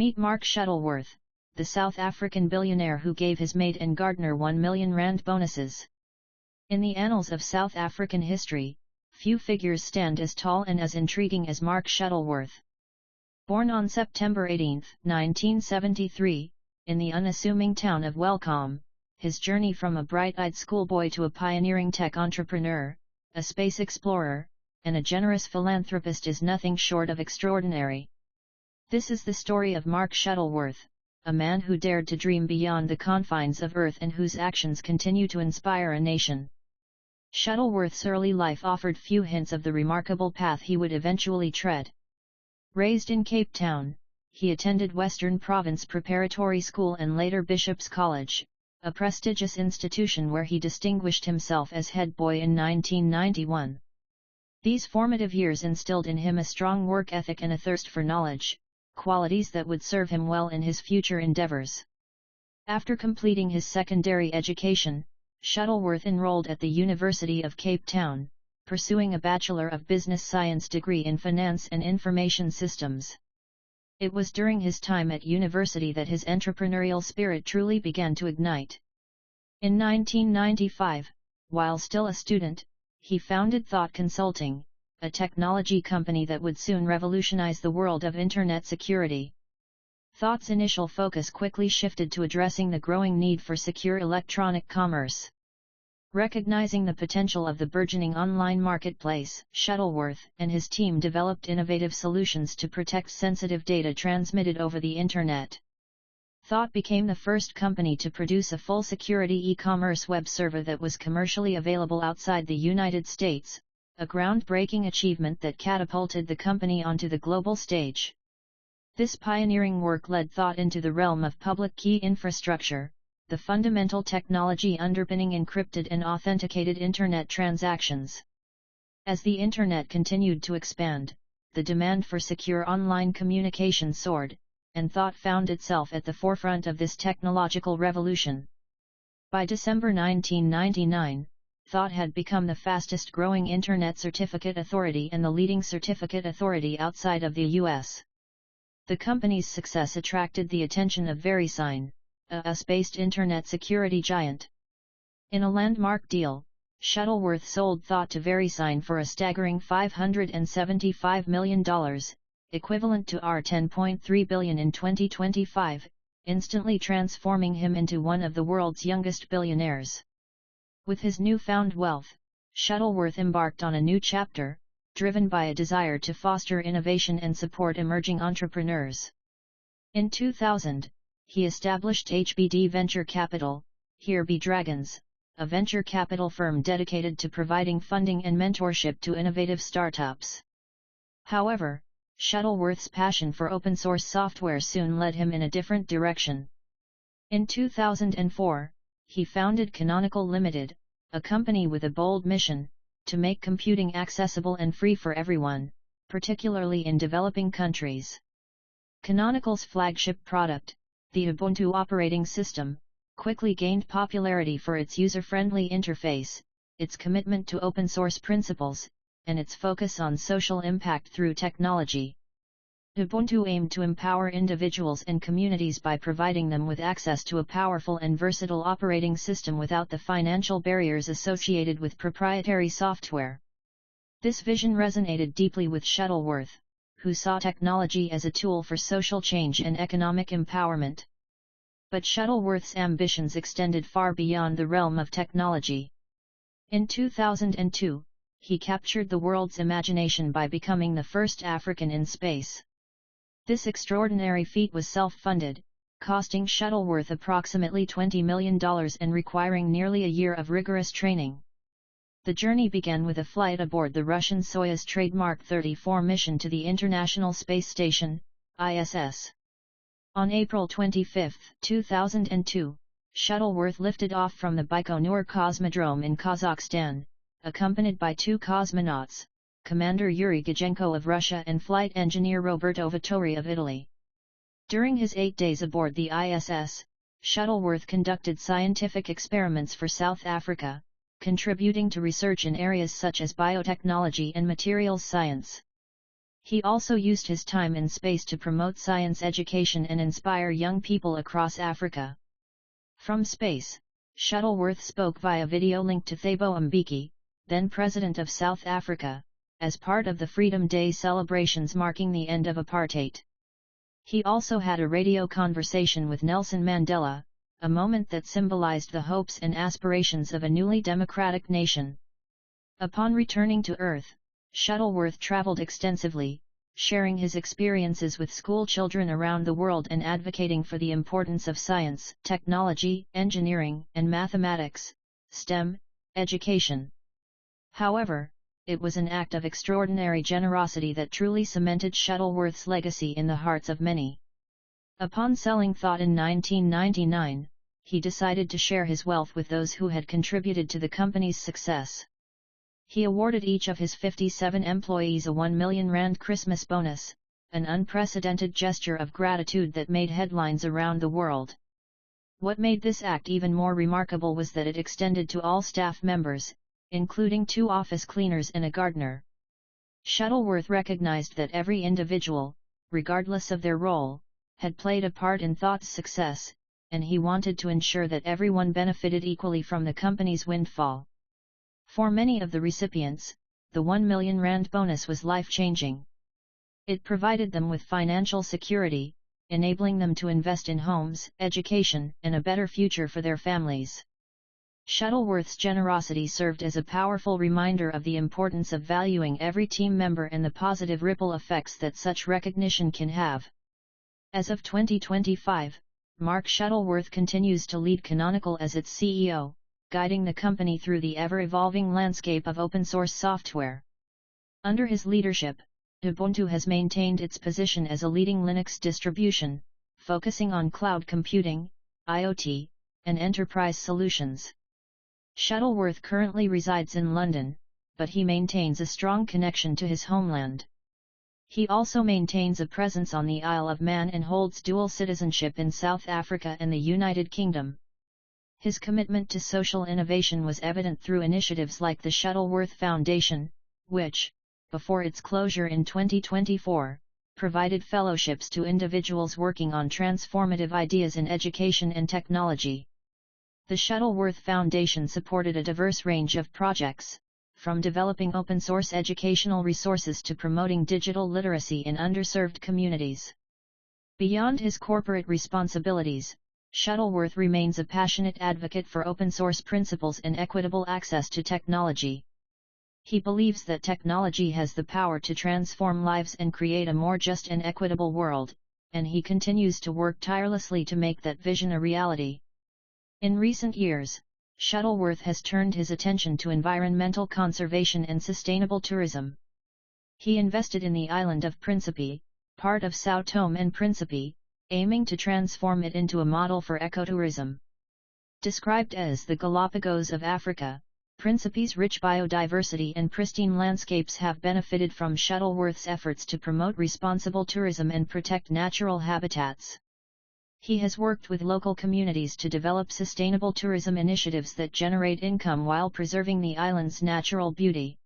Meet Mark Shuttleworth, the South African billionaire who gave his Maid and gardener R1 million bonuses. In the annals of South African history, few figures stand as tall and as intriguing as Mark Shuttleworth. Born on September 18, 1973, in the unassuming town of Welkom, his journey from a bright-eyed schoolboy to a pioneering tech entrepreneur, a space explorer, and a generous philanthropist is nothing short of extraordinary. This is the story of Mark Shuttleworth, a man who dared to dream beyond the confines of Earth and whose actions continue to inspire a nation. Shuttleworth's early life offered few hints of the remarkable path he would eventually tread. Raised in Cape Town, he attended Western Province Preparatory School and later Bishop's College, a prestigious institution where he distinguished himself as head boy in 1991. These formative years instilled in him a strong work ethic and a thirst for knowledge, qualities that would serve him well in his future endeavors. After completing his secondary education, Shuttleworth enrolled at the University of Cape Town, pursuing a Bachelor of Business Science degree in Finance and Information Systems. It was during his time at university that his entrepreneurial spirit truly began to ignite. In 1995, while still a student, he founded Thawte Consulting, a technology company that would soon revolutionize the world of Internet security. Thawte's initial focus quickly shifted to addressing the growing need for secure electronic commerce. Recognizing the potential of the burgeoning online marketplace, Shuttleworth and his team developed innovative solutions to protect sensitive data transmitted over the Internet. Thawte became the first company to produce a full-security e-commerce web server that was commercially available outside the United States, a groundbreaking achievement that catapulted the company onto the global stage. This pioneering work led Thawte into the realm of public key infrastructure, the fundamental technology underpinning encrypted and authenticated Internet transactions. As the Internet continued to expand, the demand for secure online communication soared, and Thawte found itself at the forefront of this technological revolution. By December 1999, Thawte had become the fastest-growing Internet certificate authority and the leading certificate authority outside of the U.S. The company's success attracted the attention of VeriSign, a US-based Internet security giant. In a landmark deal, Shuttleworth sold Thawte to VeriSign for a staggering $575 million, equivalent to $10.3 billion in 2025, instantly transforming him into one of the world's youngest billionaires. With his newfound wealth, Shuttleworth embarked on a new chapter, driven by a desire to foster innovation and support emerging entrepreneurs. In 2000, he established HBD Venture Capital, Here Be Dragons, a venture capital firm dedicated to providing funding and mentorship to innovative startups. However, Shuttleworth's passion for open-source software soon led him in a different direction. In 2004, he founded Canonical Limited, a company with a bold mission, to make computing accessible and free for everyone, particularly in developing countries. Canonical's flagship product, the Ubuntu operating system, quickly gained popularity for its user-friendly interface, its commitment to open-source principles, and its focus on social impact through technology. Ubuntu aimed to empower individuals and communities by providing them with access to a powerful and versatile operating system without the financial barriers associated with proprietary software. This vision resonated deeply with Shuttleworth, who saw technology as a tool for social change and economic empowerment. But Shuttleworth's ambitions extended far beyond the realm of technology. In 2002, he captured the world's imagination by becoming the first African in space. This extraordinary feat was self-funded, costing Shuttleworth approximately $20 million and requiring nearly a year of rigorous training. The journey began with a flight aboard the Russian Soyuz trademark 34 mission to the International Space Station, ISS. On April 25, 2002, Shuttleworth lifted off from the Baikonur Cosmodrome in Kazakhstan, accompanied by two cosmonauts, Commander Yuri Gajenko of Russia and flight engineer Roberto Vittori of Italy. During his 8 days aboard the ISS, Shuttleworth conducted scientific experiments for South Africa, contributing to research in areas such as biotechnology and materials science. He also used his time in space to promote science education and inspire young people across Africa. From space, Shuttleworth spoke via video link to Thabo Mbeki, then President of South Africa, as part of the Freedom Day celebrations marking the end of apartheid. He also had a radio conversation with Nelson Mandela, a moment that symbolized the hopes and aspirations of a newly democratic nation. Upon returning to Earth, Shuttleworth traveled extensively, sharing his experiences with school children around the world and advocating for the importance of science, technology, engineering, and mathematics, STEM, education. However, it was an act of extraordinary generosity that truly cemented Shuttleworth's legacy in the hearts of many. Upon selling Thawte in 1999, he decided to share his wealth with those who had contributed to the company's success. He awarded each of his 57 employees a R1 million Christmas bonus, an unprecedented gesture of gratitude that made headlines around the world. What made this act even more remarkable was that it extended to all staff members, including 2 office cleaners and a gardener. Shuttleworth recognized that every individual, regardless of their role, had played a part in Thawte's success, and he wanted to ensure that everyone benefited equally from the company's windfall. For many of the recipients, the R1 million bonus was life-changing. It provided them with financial security, enabling them to invest in homes, education, and a better future for their families. Shuttleworth's generosity served as a powerful reminder of the importance of valuing every team member and the positive ripple effects that such recognition can have. As of 2025, Mark Shuttleworth continues to lead Canonical as its CEO, guiding the company through the ever-evolving landscape of open-source software. Under his leadership, Ubuntu has maintained its position as a leading Linux distribution, focusing on cloud computing, IoT, and enterprise solutions. Shuttleworth currently resides in London, but he maintains a strong connection to his homeland. He also maintains a presence on the Isle of Man and holds dual citizenship in South Africa and the United Kingdom. His commitment to social innovation was evident through initiatives like the Shuttleworth Foundation, which, before its closure in 2024, provided fellowships to individuals working on transformative ideas in education and technology. The Shuttleworth Foundation supported a diverse range of projects, from developing open-source educational resources to promoting digital literacy in underserved communities. Beyond his corporate responsibilities, Shuttleworth remains a passionate advocate for open-source principles and equitable access to technology. He believes that technology has the power to transform lives and create a more just and equitable world, and he continues to work tirelessly to make that vision a reality. In recent years, Shuttleworth has turned his attention to environmental conservation and sustainable tourism. He invested in the island of Principe, part of São Tomé and Príncipe, aiming to transform it into a model for ecotourism. Described as the Galapagos of Africa, Principe's rich biodiversity and pristine landscapes have benefited from Shuttleworth's efforts to promote responsible tourism and protect natural habitats. He has worked with local communities to develop sustainable tourism initiatives that generate income while preserving the island's natural beauty.